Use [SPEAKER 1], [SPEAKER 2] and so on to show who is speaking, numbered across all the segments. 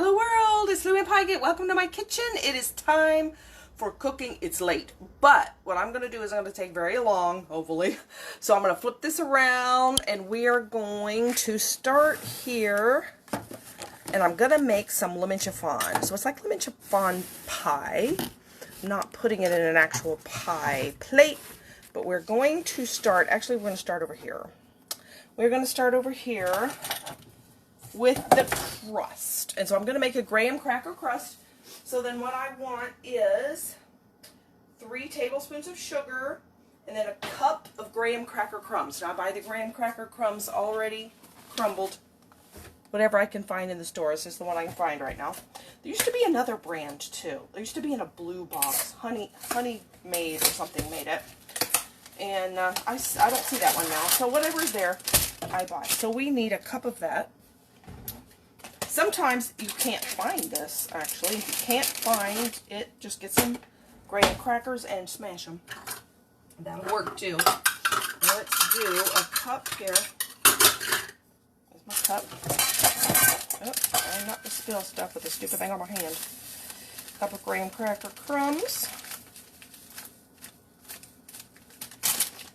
[SPEAKER 1] Hello world, it's Lou and Pygate. Welcome to my kitchen. It is time for cooking. It's late, but what I'm going to do is I'm going to take very long, hopefully. So I'm going to flip this around and we are going to start here. And I'm going to make some lemon chiffon. So it's like lemon chiffon pie. I'm not putting it in an actual pie plate, but we're going to start, actually we're going to start over here. We're going to start over here with the crust. And so I'm going to make a graham cracker crust. So then what I want is 3 tablespoons of sugar and then a cup of graham cracker crumbs. Now I buy the graham cracker crumbs already crumbled. Whatever I can find in the stores. This is the one I can find right now. There used to be another brand too. There used to be in a blue box. Honey Made or something made it. And I don't see that one now. So whatever's there, I buy. So we need a cup of that. Sometimes you can't find this, actually. If you can't find it, just get some graham crackers and smash them. That'll work too. Let's do a cup here. There's my cup. Oh, I'm not to spill stuff with this stupid thing on my hand. Cup of graham cracker crumbs.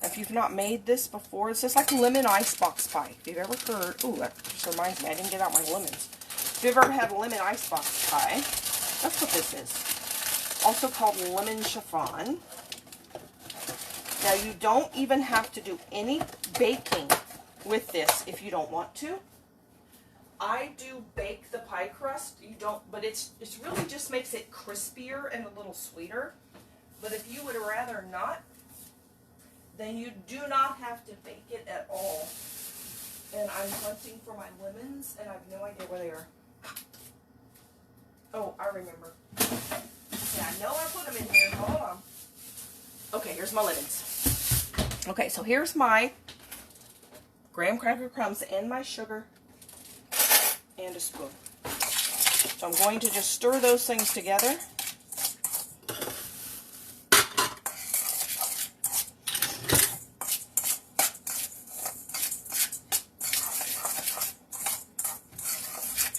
[SPEAKER 1] If you've not made this before, it's just like lemon icebox pie. If you've ever heard, ooh, that just reminds me, I didn't get out my lemons. If you've ever had lemon icebox pie, that's what this is. Also called lemon chiffon. Now you don't even have to do any baking with this if you don't want to. I do bake the pie crust. You don't, but it's really just makes it crispier and a little sweeter. But if you would rather not, then you do not have to bake it at all. And I'm hunting for my lemons, and I have no idea where they are. Oh, I remember. Yeah, I know I put them in here. Hold on. Okay, here's my lemons. Okay, so here's my graham cracker crumbs and my sugar and a spoon. So I'm going to just stir those things together.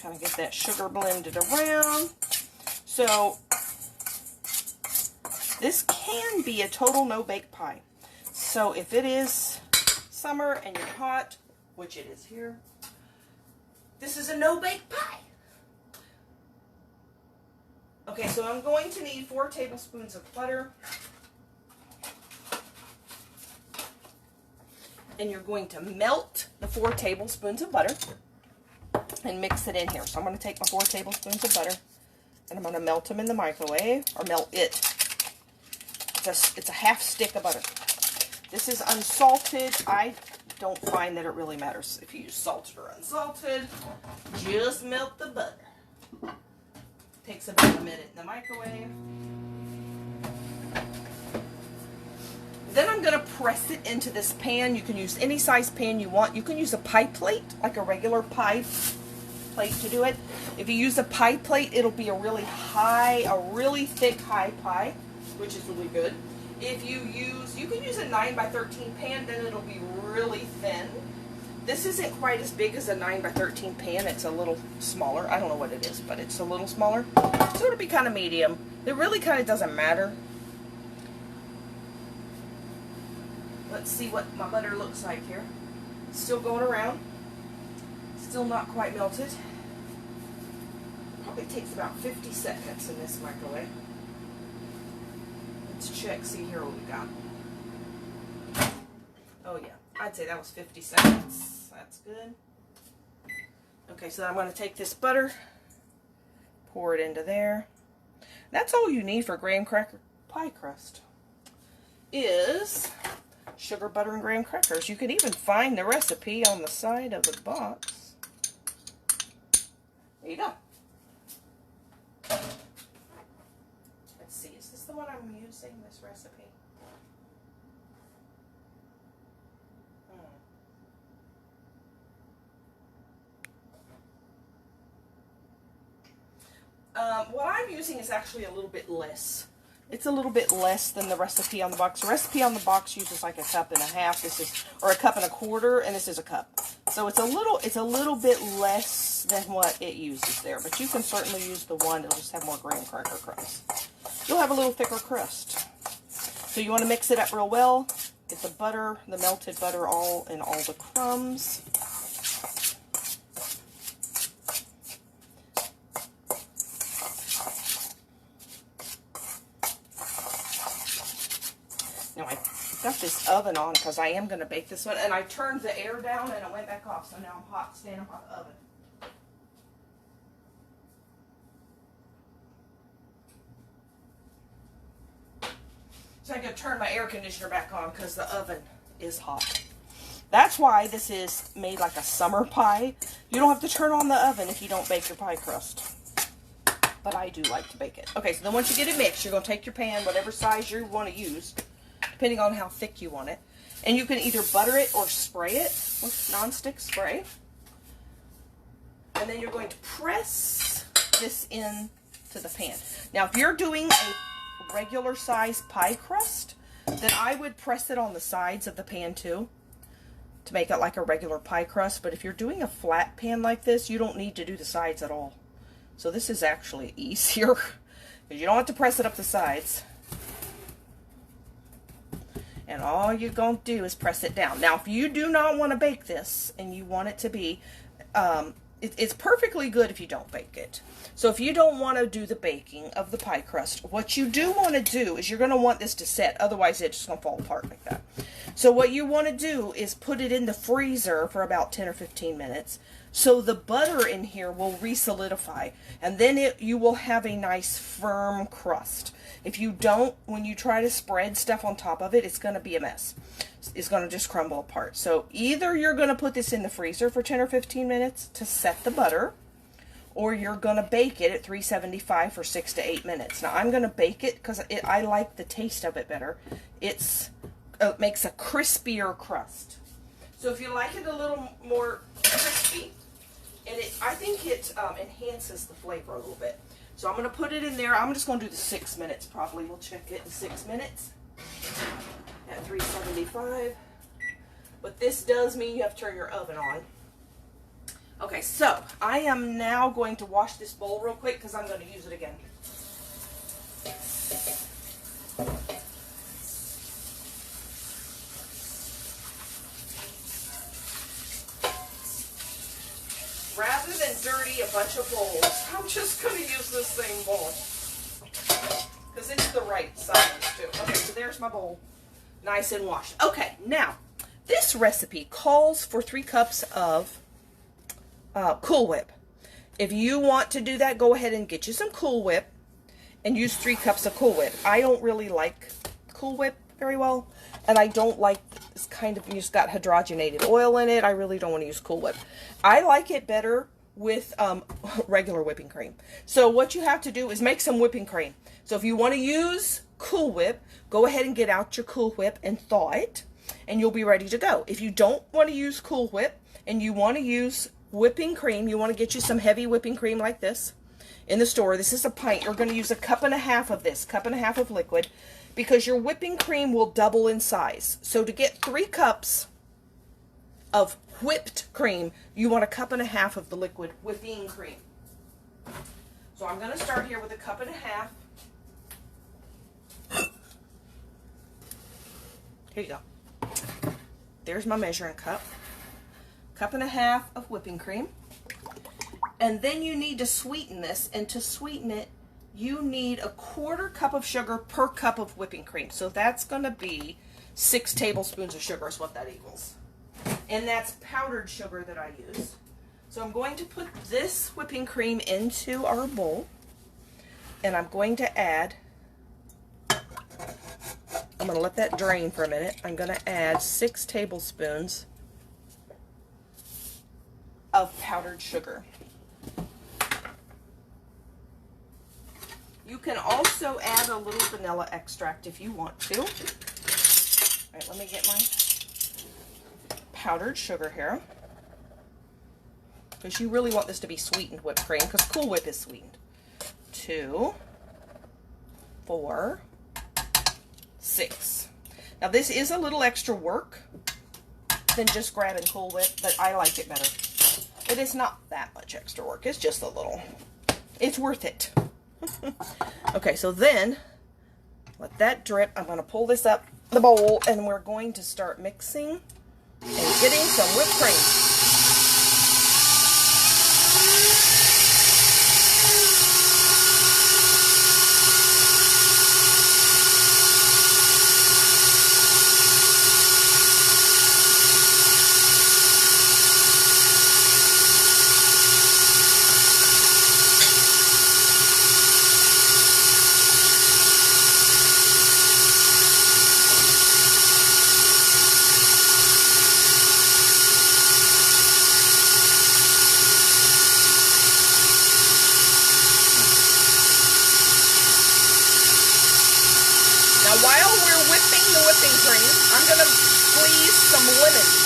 [SPEAKER 1] Kind of get that sugar blended around. So this can be a total no-bake pie. So if it is summer and you're hot, which it is here, this is a no-bake pie. Okay, so I'm going to need 4 tablespoons of butter. And you're going to melt the 4 tablespoons of butter and mix it in here. So I'm going to take my 4 tablespoons of butter and I'm going to melt them in the microwave, or melt it. It's a half stick of butter. This is unsalted. I don't find that it really matters if you use salted or unsalted. Just melt the butter. Takes about a minute in the microwave. Then I'm going to press it into this pan. You can use any size pan you want. You can use a pie plate, like a regular pie plate to do it. If you use a pie plate, it'll be a really thick high pie, which is really good. If you can use a 9x13 pan, then it'll be really thin. This isn't quite as big as a 9x13 pan. It's a little smaller. I don't know what it is, but it's a little smaller. So it'll be kind of medium. It really kind of doesn't matter. Let's see what my butter looks like here. Still going around. Still not quite melted. Probably takes about 50 seconds in this microwave. Let's check, see here what we got. Oh yeah, I'd say that was 50 seconds. That's good. Okay, so I'm going to take this butter, pour it into there. That's all you need for graham cracker pie crust is sugar, butter, and graham crackers. You can even find the recipe on the side of the box. There you go. Let's see, is this the one I'm using, this recipe? What I'm using is actually a little bit less. It's a little bit less than the recipe on the box. The recipe on the box uses like a cup and a half. This is, or a cup and a quarter, and this is a cup. So it's a little bit less than what it uses there, but you can certainly use the one that'll just have more graham cracker crumbs. You'll have a little thicker crust. So you want to mix it up real well. Get the butter, the melted butter all in all the crumbs. Now I've got this oven on because I am going to bake this one, and I turned the air down and it went back off, so now I'm standing by the oven. So I'm going to turn my air conditioner back on because the oven is hot. That's why this is made like a summer pie. You don't have to turn on the oven if you don't bake your pie crust. But I do like to bake it. Okay, so then once you get it mixed, you're going to take your pan, whatever size you want to use, depending on how thick you want it. And you can either butter it or spray it with nonstick spray. And then you're going to press this in to the pan. Now, if you're doing a regular size pie crust, then I would press it on the sides of the pan too to make it like a regular pie crust. But if you're doing a flat pan like this, you don't need to do the sides at all. So this is actually easier because you don't have to press it up the sides. And all you're going to do is press it down. Now, if you do not want to bake this and you want it to be, it's perfectly good if you don't bake it. So if you don't want to do the baking of the pie crust, what you do want to do is you're going to want this to set. Otherwise, it's just going to fall apart like that. So what you want to do is put it in the freezer for about 10 or 15 minutes. So the butter in here will re-solidify. And then you will have a nice firm crust. If you don't, when you try to spread stuff on top of it, it's going to be a mess. It's going to just crumble apart. So either you're going to put this in the freezer for 10 or 15 minutes to set the butter, or you're going to bake it at 375 for 6 to 8 minutes. Now I'm going to bake it because I like the taste of it better. It makes a crispier crust. So if you like it a little more crispy, and I think it enhances the flavor a little bit. So I'm going to put it in there. I'm just going to do the 6 minutes probably. We'll check it in 6 minutes at 375. But this does mean you have to turn your oven on. Okay, so I am now going to wash this bowl real quick because I'm going to use it again. Rather than dirty a bunch of bowls, I'm just going to use this same bowl because it's the right size too. Okay, so there's my bowl, nice and washed. Okay, now this recipe calls for 3 cups of Cool Whip. If you want to do that, go ahead and get you some Cool Whip and use 3 cups of Cool Whip. I don't really like Cool Whip very well, and I don't like this kind of, you just got hydrogenated oil in it. I really don't want to use Cool Whip. I like it better with regular whipping cream. So what you have to do is make some whipping cream. So if you want to use Cool Whip, go ahead and get out your Cool Whip and thaw it, and you'll be ready to go. If you don't want to use Cool Whip and you want to use whipping cream, you want to get you some heavy whipping cream like this in the store. This is a pint. You're going to use 1.5 cups of this, 1.5 cups of liquid, because your whipping cream will double in size. So to get 3 cups of whipped cream, you want 1.5 cups of the liquid whipping cream. So I'm going to start here with 1.5 cups. Here you go. There's my measuring cup. 1.5 cups of whipping cream. And then you need to sweeten this, and to sweeten it, you need 1/4 cup of sugar per cup of whipping cream. So that's going to be 6 tablespoons of sugar is what that equals. And that's powdered sugar that I use. So I'm going to put this whipping cream into our bowl, and I'm going to add, I'm going to let that drain for a minute. I'm going to add 6 tablespoons of powdered sugar. You can also add a little vanilla extract if you want to. All right, let me get my powdered sugar here, because you really want this to be sweetened whipped cream, because Cool Whip is sweetened. 2, 4, 6. Now this is a little extra work, than just grab and cool whip, but I like it better. It is not that much extra work. It's just a little. It's worth it. Okay, so then let that drip. I'm going to pull this up the bowl, and we're going to start mixing and getting some whipped cream. While we're whipping the whipping cream, I'm going to squeeze some lemon.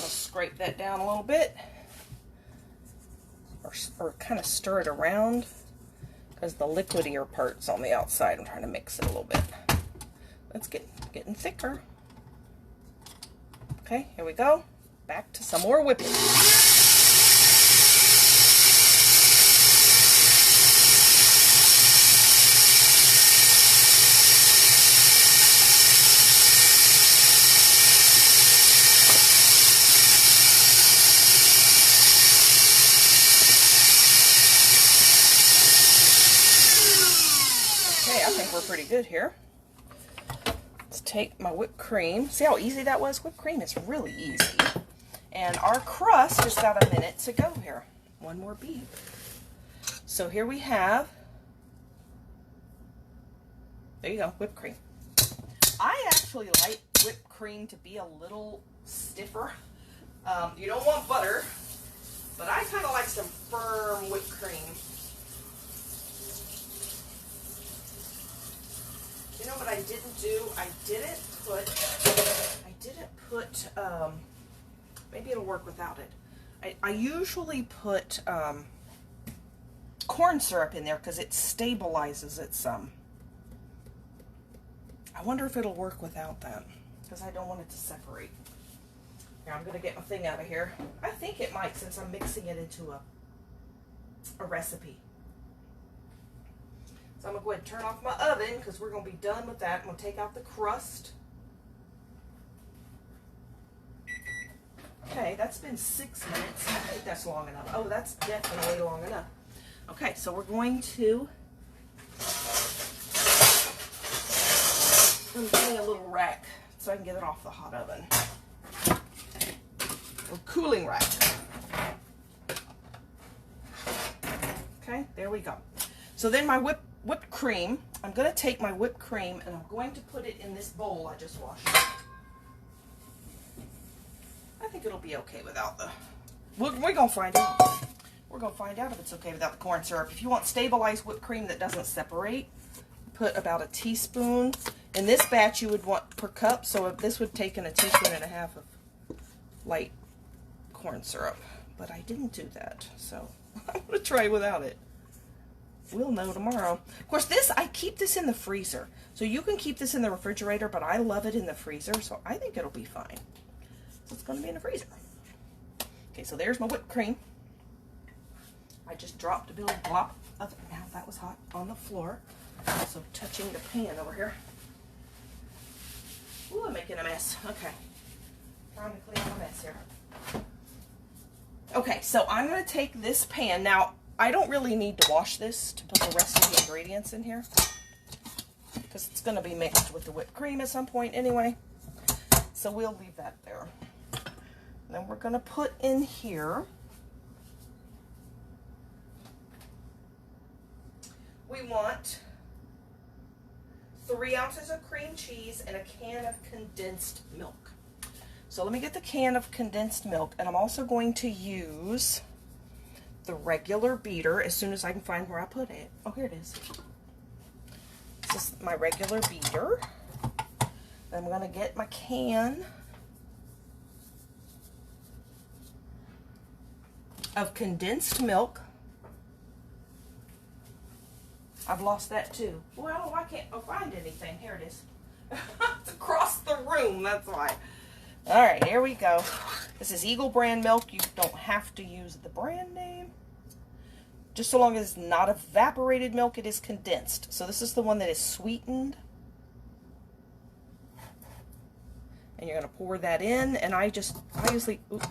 [SPEAKER 1] Scrape that down a little bit, or kind of stir it around, because the liquidier part's on the outside. I'm trying to mix it a little bit. Let's getting thicker. Okay, here we go. Back to some more whipping. I think we're pretty good here. Let's take my whipped cream. See how easy that was? Whipped cream is really easy. And our crust just got a minute to go here. One more beat. So here we have, there you go, whipped cream. I actually like whipped cream to be a little stiffer. You don't want butter, but I kind of like some firm whipped cream. You know what I didn't do? I didn't put, maybe it'll work without it. I usually put corn syrup in there because it stabilizes its, I wonder if it'll work without that, because I don't want it to separate. Here, I'm going to get my thing out of here. I think it might, since I'm mixing it into a recipe. So I'm going to go ahead and turn off my oven, because we're going to be done with that. I'm going to take out the crust. Okay, that's been 6 minutes. I think that's long enough. Oh, that's definitely long enough. Okay, so we're going to, I'm getting a little rack so I can get it off the hot oven. A cooling rack. Okay, there we go. So then my whipped cream, I'm going to take my whipped cream and I'm going to put it in this bowl I just washed. I think it'll be okay without the, we're going to find out. We're going to find out if it's okay without the corn syrup. If you want stabilized whipped cream that doesn't separate, put about a teaspoon. In this batch you would want per cup, so if this would take in a teaspoon and a half of light corn syrup. But I didn't do that, so I'm going to try without it. We'll know tomorrow. Of course, I keep this in the freezer. So you can keep this in the refrigerator, but I love it in the freezer, so I think it'll be fine. So it's going to be in the freezer. Okay, so there's my whipped cream. I just dropped a little glop of it. Now that was hot on the floor. So touching the pan over here. Ooh, I'm making a mess. Okay. Trying to clean my mess here. Okay, so I'm going to take this pan. Now, I don't really need to wash this to put the rest of the ingredients in here, because it's going to be mixed with the whipped cream at some point anyway. so we'll leave that there. Then we're going to put in here, we want 3 ounces of cream cheese and a can of condensed milk. So let me get the can of condensed milk, and I'm also going to use the regular beater as soon as I can find where I put it. Oh, here it is. This is my regular beater. Then I'm going to get my can of condensed milk. I've lost that too. Well, I can't find anything. Here it is. It's across the room, that's why. All right, here we go. This is Eagle brand milk. You don't have to use the brand name. Just so long as it's not evaporated milk, it is condensed. So this is the one that is sweetened. And you're going to pour that in. And I usually, oops,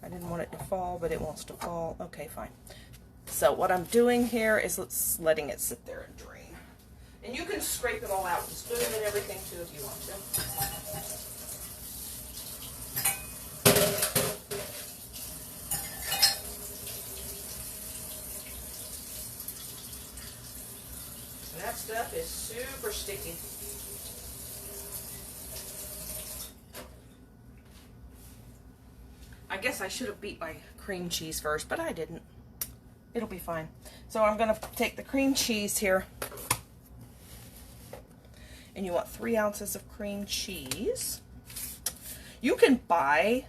[SPEAKER 1] I didn't want it to fall, but it wants to fall. Okay, fine. So what I'm doing here is letting it sit there and drain. And you can scrape it all out, the spoon and everything too if you want to. And that stuff is super sticky. I guess I should have beat my cream cheese first, but I didn't. It'll be fine. So I'm going to take the cream cheese here. And you want 3 ounces of cream cheese. You can buy,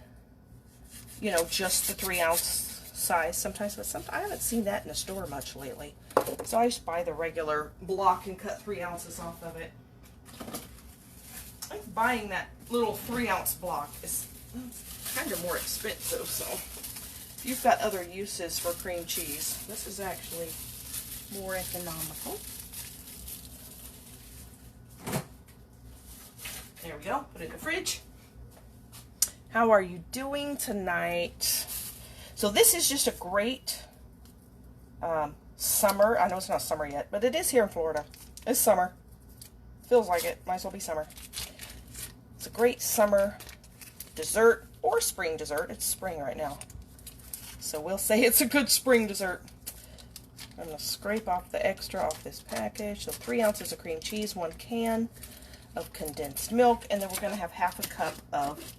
[SPEAKER 1] you know, just the 3 ounce size sometimes, but sometimes I haven't seen that in the store much lately. So I just buy the regular block and cut 3 ounces off of it. I think buying that little 3 ounce block is kind of more expensive, so if you've got other uses for cream cheese, this is actually more economical. There we go. Put it in the fridge. How are you doing tonight? So this is just a great summer. I know it's not summer yet, but it is here in Florida. It's summer. Feels like it. Might as well be summer. It's a great summer dessert or spring dessert. It's spring right now. So we'll say it's a good spring dessert. I'm going to scrape off the extra off this package. So 3 ounces of cream cheese, 1 can of condensed milk, and then we're going to have half a cup of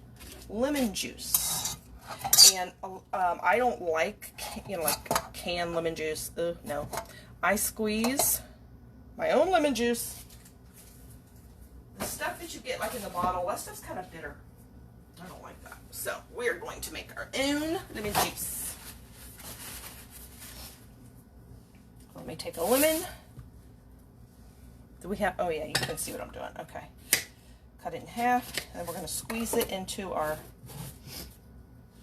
[SPEAKER 1] lemon juice. And I don't like, you know, like canned lemon juice. No. I squeeze my own lemon juice. The stuff that you get like in the bottle, that stuff's kind of bitter. I don't like that. So we're going to make our own lemon juice. Let me take a lemon. Do we have, oh yeah, you can see what I'm doing. Okay. Cut it in half, and then we're going to squeeze it into our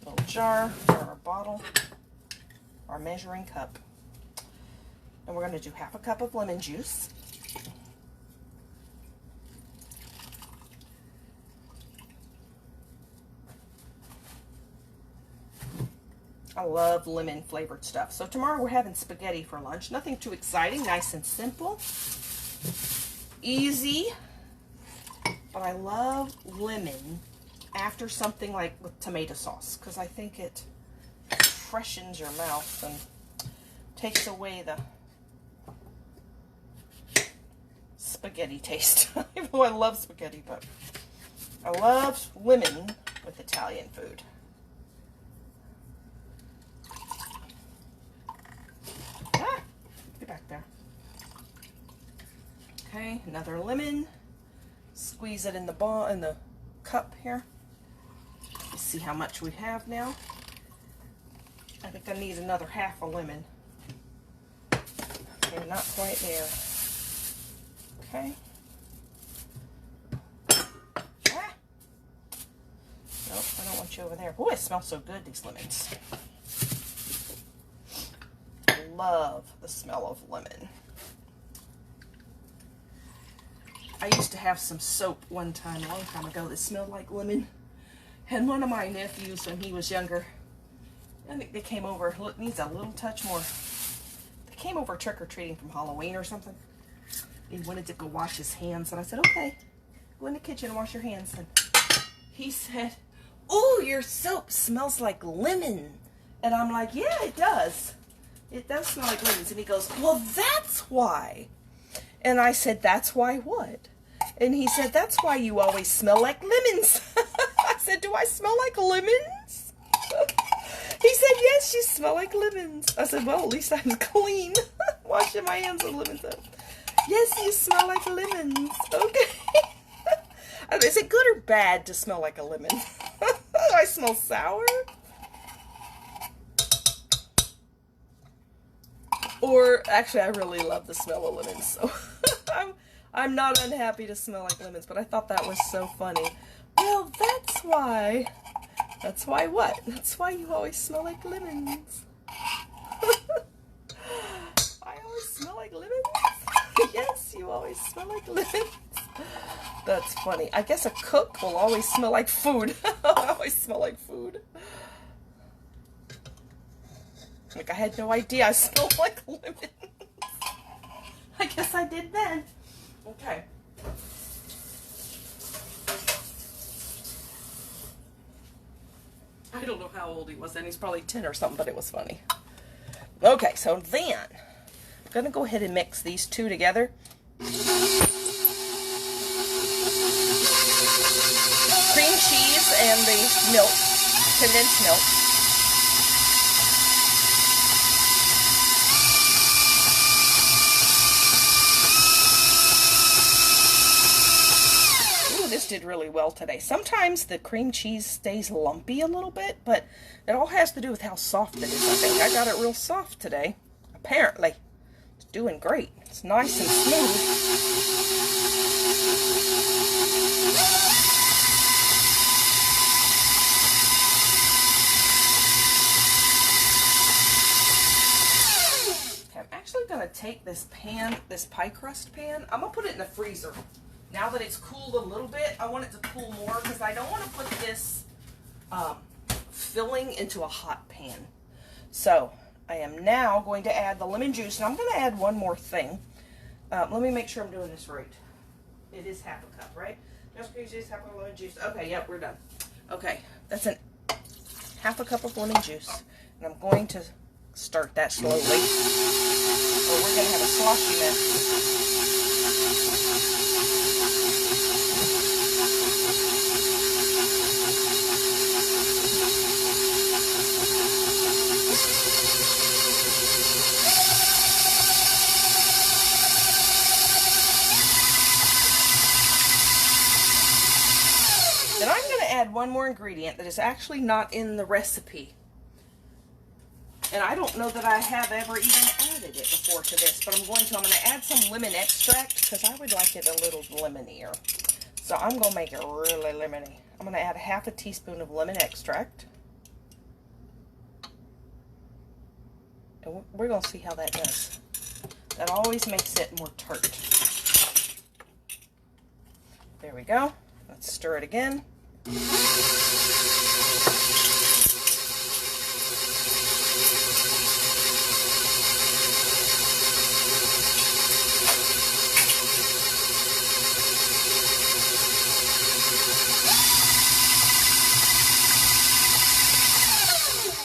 [SPEAKER 1] little jar, or our bottle, our measuring cup. And we're going to do half a cup of lemon juice. I love lemon flavored stuff. So tomorrow we're having spaghetti for lunch. Nothing too exciting, nice and simple. Easy. But I love lemon after something like with tomato sauce, because I think it freshens your mouth and takes away the spaghetti taste. Even though I love spaghetti, but I love lemon with Italian food. Get back there. Okay, another lemon. Squeeze it in the cup here. Let's see how much we have now. I think I need another half a lemon. Okay, not quite there. Okay. Ah. Nope, I don't want you over there. Boy, it smells so good, these lemons. Love the smell of lemon. I used to have some soap one time, a long time ago, that smelled like lemon. And one of my nephews, when he was younger, I think they came over, look, needs a little touch more. They came over trick-or-treating from Halloween or something. He wanted to go wash his hands, and I said, okay, go in the kitchen and wash your hands. And he said, "Oh, your soap smells like lemon." And I'm like, "Yeah, it does. It does smell like lemons." And he goes, "Well, that's why." And I said, "That's why what?" And he said, "That's why you always smell like lemons." I said, "Do I smell like lemons?" He said, "Yes, you smell like lemons." I said, "Well, at least I'm clean. Washing my hands with lemon soap." "Yes, you smell like lemons." Okay. Is it good or bad to smell like a lemon? Do I smell sour? Or, actually, I really love the smell of lemons, so I'm not unhappy to smell like lemons, but I thought that was so funny. Well, that's why. That's why what? That's why you always smell like lemons. I always smell like lemons? Yes, you always smell like lemons. That's funny. I guess a cook will always smell like food. I always smell like food. Like, I had no idea I smelled like lemons. I guess I did then. Okay. I don't know how old he was then. He's probably 10 or something, but it was funny. Okay, so then I'm going to go ahead and mix these two together. Cream cheese and the milk, condensed milk. This did really well today. Sometimes the cream cheese stays lumpy a little bit, but it all has to do with how soft it is, I think. I got it real soft today, apparently. It's doing great. It's nice and smooth. Okay, I'm actually going to take this pan, this pie crust pan, I'm going to put it in the freezer. Now that it's cooled a little bit, I want it to cool more because I don't want to put this filling into a hot pan. So I am now going to add the lemon juice, and I'm going to add one more thing. Let me make sure I'm doing this right. It is half a cup, right? Just cream juice, half a cup of lemon juice. Okay, yep, we're done. Okay, that's half a cup of lemon juice, and I'm going to start that slowly, or we're going to have a sloshy mess. Then I'm going to add one more ingredient that is actually not in the recipe. And I don't know that I have ever even added it before to this, but I'm going to add some lemon extract because I would like it a little lemonier. So I'm going to make it really lemony. I'm going to add half a teaspoon of lemon extract. And we're going to see how that does. That always makes it more tart. There we go. Let's stir it again.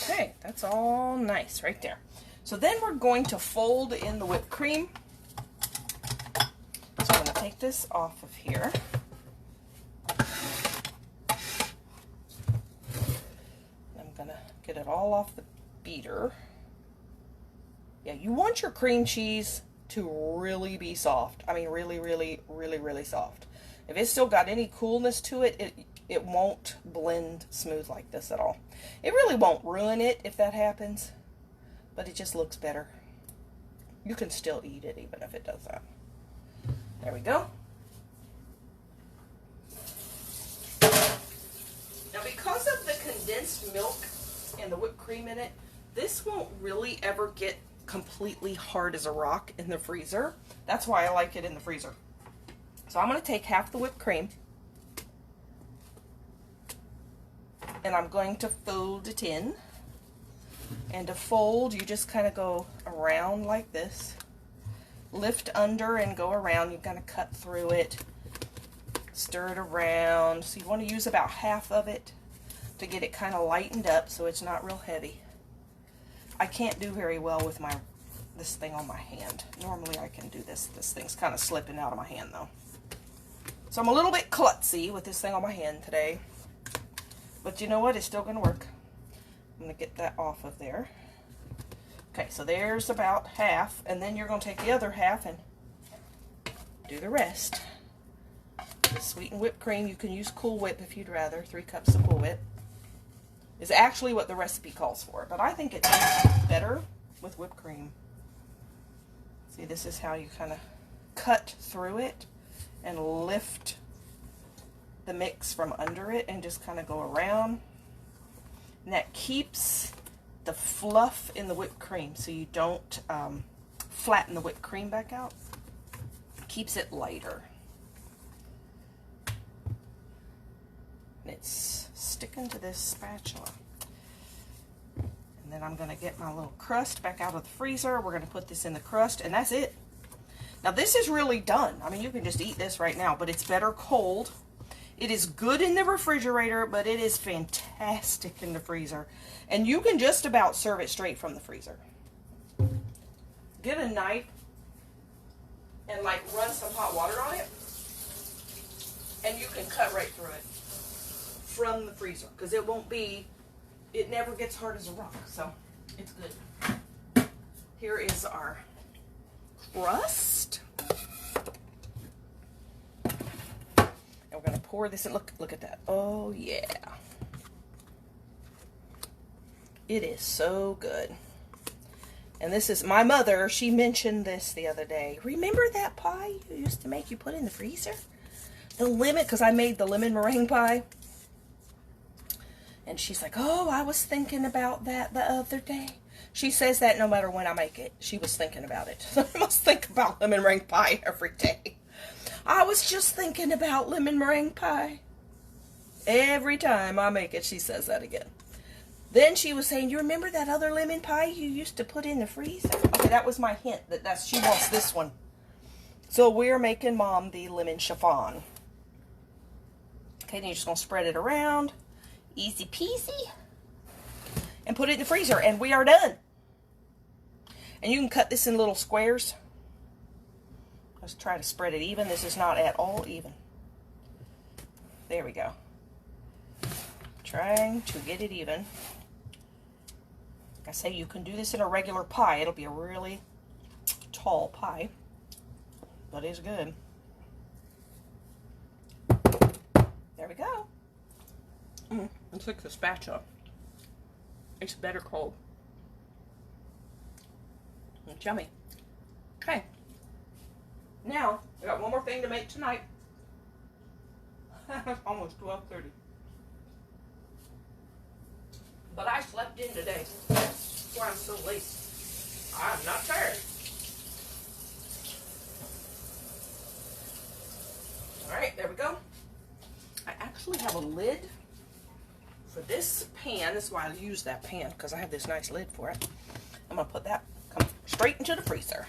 [SPEAKER 1] Okay, that's all nice right there. So then we're going to fold in the whipped cream. So I'm going to take this off of here. I'm going to get it all off the beater. Yeah, you want your cream cheese to really be soft. I mean, really, really, really, really soft. If it's still got any coolness to it, it won't blend smooth like this at all. It really won't ruin it if that happens, but it just looks better. You can still eat it even if it does that. There we go. Now, because of the condensed milk and the whipped cream in it, this won't really ever get completely hard as a rock in the freezer. That's why I like it in the freezer. So I'm going to take half the whipped cream, and I'm going to fold it in. And to fold, you just kind of go around like this. Lift under and go around. You're going to cut through it. Stir it around. So you want to use about half of it to get it kind of lightened up so it's not real heavy. I can't do very well with this thing on my hand. Normally I can do this. This thing's kind of slipping out of my hand though. So I'm a little bit klutzy with this thing on my hand today. But you know what? It's still going to work. I'm going to get that off of there. Okay, so there's about half. And then you're going to take the other half and do the rest. The sweetened whipped cream. You can use Cool Whip if you'd rather. 3 cups of Cool Whip is actually what the recipe calls for. But I think it tastes better with whipped cream. See, this is how you kind of cut through it and lift the mix from under it and just kind of go around. And that keeps the fluff in the whipped cream so you don't flatten the whipped cream back out. Keeps it lighter. And it's sticking to this spatula. And then I'm going to get my little crust back out of the freezer. We're going to put this in the crust, and that's it. Now this is really done. I mean, you can just eat this right now, but it's better cold. It is good in the refrigerator, but it is fantastic in the freezer. And you can just about serve it straight from the freezer. Get a knife and like run some hot water on it, and you can cut right through it from the freezer, because it never gets hard as a rock, so it's good. Here is our crust. And we're going to pour this in. Look at that. Oh yeah. It is so good. And this is my mother. She mentioned this the other day. Remember that pie you used to make, you put in the freezer? The lemon, because I made the lemon meringue pie. And she's like, oh, I was thinking about that the other day. She says that no matter when I make it. She was thinking about it. I must think about lemon meringue pie every day. I was just thinking about lemon meringue pie. Every time I make it, she says that again. Then she was saying, you remember that other lemon pie you used to put in the freezer? Okay, that was my hint that she wants this one. So we're making Mom the lemon chiffon. Okay, then you're just going to spread it around. Easy peasy. And put it in the freezer, and we are done. And you can cut this in little squares. Let's try to spread it even. This is not at all even. There we go. Trying to get it even. Like I say, you can do this in a regular pie. It'll be a really tall pie, but it's good. There we go. Let's look at the spatula. It's better cold. It's yummy. Okay. Now, I got one more thing to make tonight. It's almost 12:30. But I slept in today. That's why I'm so late. I'm not tired. Alright, there we go. I actually have a lid for this pan. This is why I use that pan, because I have this nice lid for it. I'm going to put that straight into the freezer.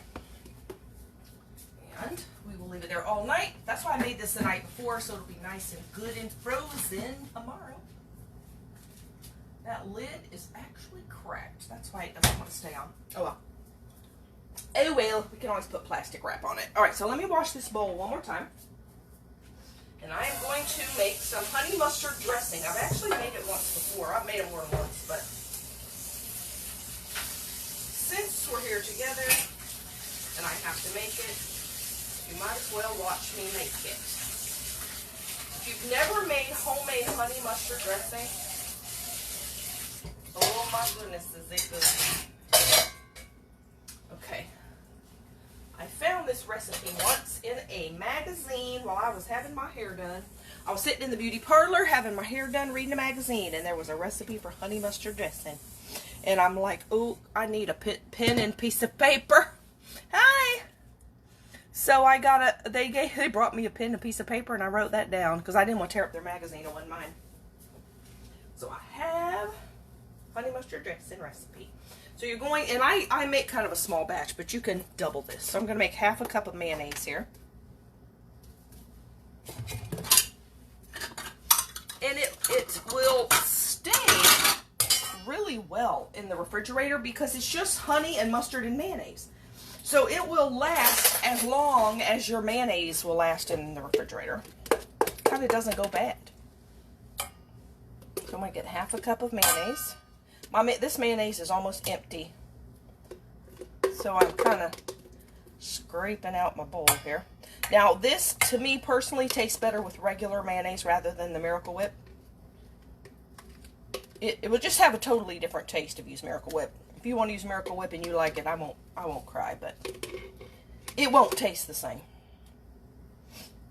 [SPEAKER 1] And we will leave it there all night. That's why I made this the night before, so it'll be nice and good and frozen tomorrow. That lid is actually cracked. That's why it doesn't want to stay on. Oh well. Oh well, we can always put plastic wrap on it. Alright, so let me wash this bowl one more time. And I am going to make some honey mustard dressing. I've actually made it once before. I've made it more than once, but since we're here together and I have to make it, you might as well watch me make it. If you've never made homemade honey mustard dressing, oh my goodness, is it good. Okay. I found this recipe once in a magazine while I was having my hair done. I was sitting in the beauty parlor having my hair done reading a magazine, and there was a recipe for honey mustard dressing. And I'm like, oh, I need a pen and piece of paper. Hi! So I got they brought me a pen and a piece of paper, and I wrote that down because I didn't want to tear up their magazine. It wasn't mine. So I have honey mustard dressing recipe. So you're going, and I make kind of a small batch, but you can double this. So I'm going to make half a cup of mayonnaise here. it will stay really well in the refrigerator because it's just honey and mustard and mayonnaise. So it will last as long as your mayonnaise will last in the refrigerator. Kind of doesn't go bad. So I'm going to get half a cup of mayonnaise. This mayonnaise is almost empty. So I'm kind of scraping out my bowl here. Now this, to me personally, tastes better with regular mayonnaise rather than the Miracle Whip. It will just have a totally different taste if you use Miracle Whip. If you want to use Miracle Whip and you like it, I won't cry, but it won't taste the same.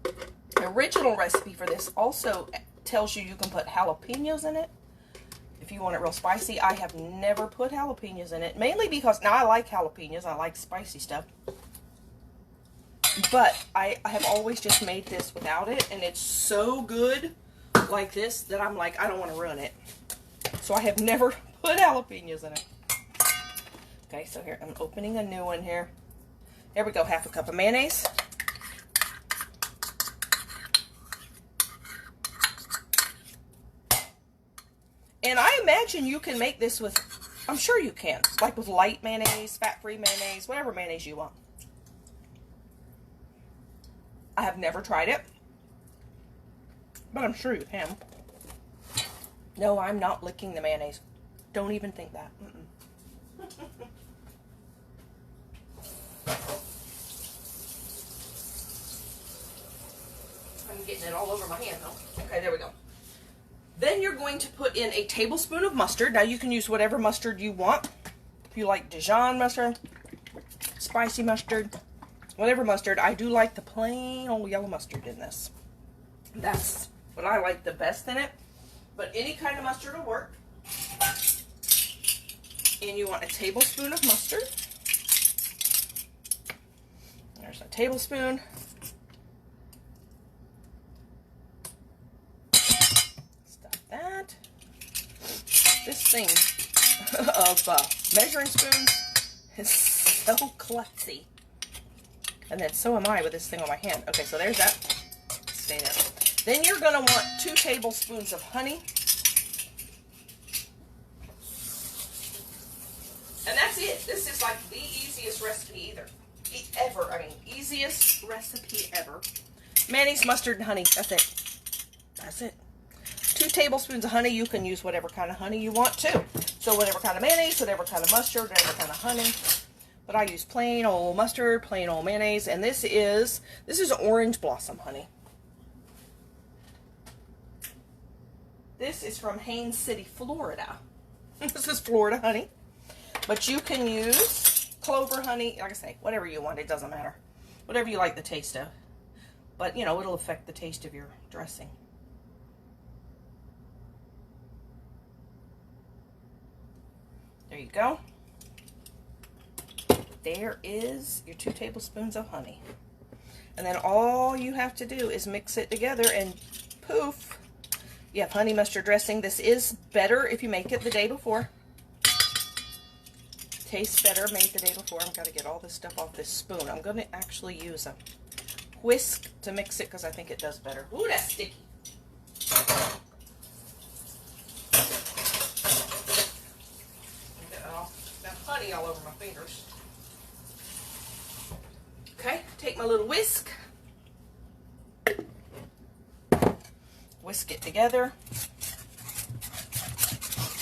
[SPEAKER 1] The original recipe for this also tells you can put jalapenos in it if you want it real spicy. I have never put jalapenos in it, mainly because now I like jalapenos. I like spicy stuff. But I have always just made this without it, and it's so good like this that I'm like, I don't want to ruin it. So I have never put jalapenos in it. Okay, so here, I'm opening a new one here. There we go, half a cup of mayonnaise. And I imagine you can make this with, I'm sure you can, like with light mayonnaise, fat-free mayonnaise, whatever mayonnaise you want. I have never tried it, but I'm sure you can. No, I'm not licking the mayonnaise. Don't even think that. I'm getting it all over my hand though. Okay, there we go. Then you're going to put in a tablespoon of mustard. Now you can use whatever mustard you want. If you like Dijon mustard, spicy mustard, whatever mustard. I do like the plain old yellow mustard in this. That's what I like the best in it. But any kind of mustard will work. And you want a tablespoon of mustard. There's a tablespoon. Stop that. This thing of measuring spoons is so klutzy. And then so am I with this thing on my hand. Okay, so there's that. Stay there. Then you're going to want 2 tablespoons of honey. And that's it. This is like the easiest recipe ever. I mean, easiest recipe ever. Mayonnaise, mustard, and honey. That's it. That's it. 2 tablespoons of honey. You can use whatever kind of honey you want too. So whatever kind of mayonnaise, whatever kind of mustard, whatever kind of honey. But I use plain old mustard, plain old mayonnaise, and this is orange blossom honey. This is from Haines City, Florida. This is Florida honey. But you can use clover honey, like I say, whatever you want, it doesn't matter. Whatever you like the taste of. But, you know, it'll affect the taste of your dressing. There you go. There is your 2 tablespoons of honey. And then all you have to do is mix it together and poof, you have honey mustard dressing. This is better if you make it the day before. Tastes better made the day before. I've got to get all this stuff off this spoon. I'm going to actually use a whisk to mix it because I think it does better. Ooh, that's sticky. Got honey all over my fingers. Okay, take my little whisk. Whisk it together.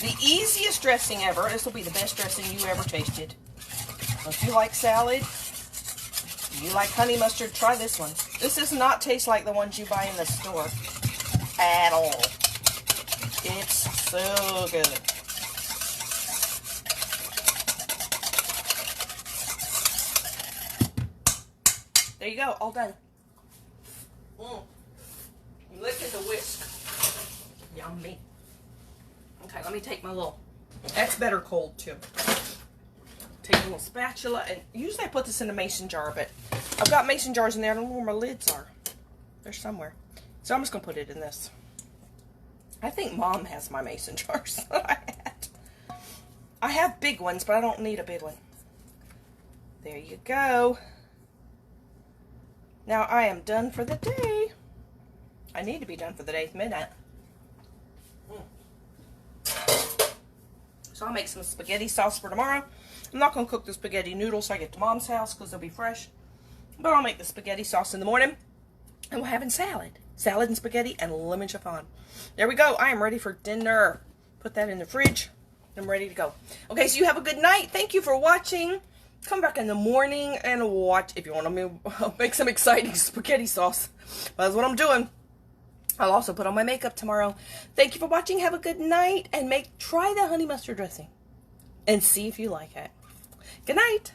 [SPEAKER 1] The easiest dressing ever. This will be the best dressing you ever tasted. If you like salad, you like honey mustard, try this one. This does not taste like the ones you buy in the store at all. It's so good. There you go, all done. Look at the whisk. Yummy. Okay, let me take my little, that's better cold too. Take a little spatula, and usually I put this in a mason jar, but I've got mason jars in there. I don't know where my lids are. They're somewhere. So I'm just going to put it in this. I think Mom has my mason jars that I had. I have big ones, but I don't need a big one. There you go. Now I am done for the day. I need to be done for the day at midnight. So I'll make some spaghetti sauce for tomorrow. I'm not going to cook the spaghetti noodles so I get to Mom's house because they'll be fresh. But I'll make the spaghetti sauce in the morning. And we're having salad. Salad and spaghetti and lemon chiffon. There we go. I am ready for dinner. Put that in the fridge. I'm ready to go. Okay, so you have a good night. Thank you for watching. Come back in the morning and watch if you want to make some exciting spaghetti sauce. That's what I'm doing. I'll also put on my makeup tomorrow. Thank you for watching. Have a good night. And try the honey mustard dressing. And see if you like it. Good night.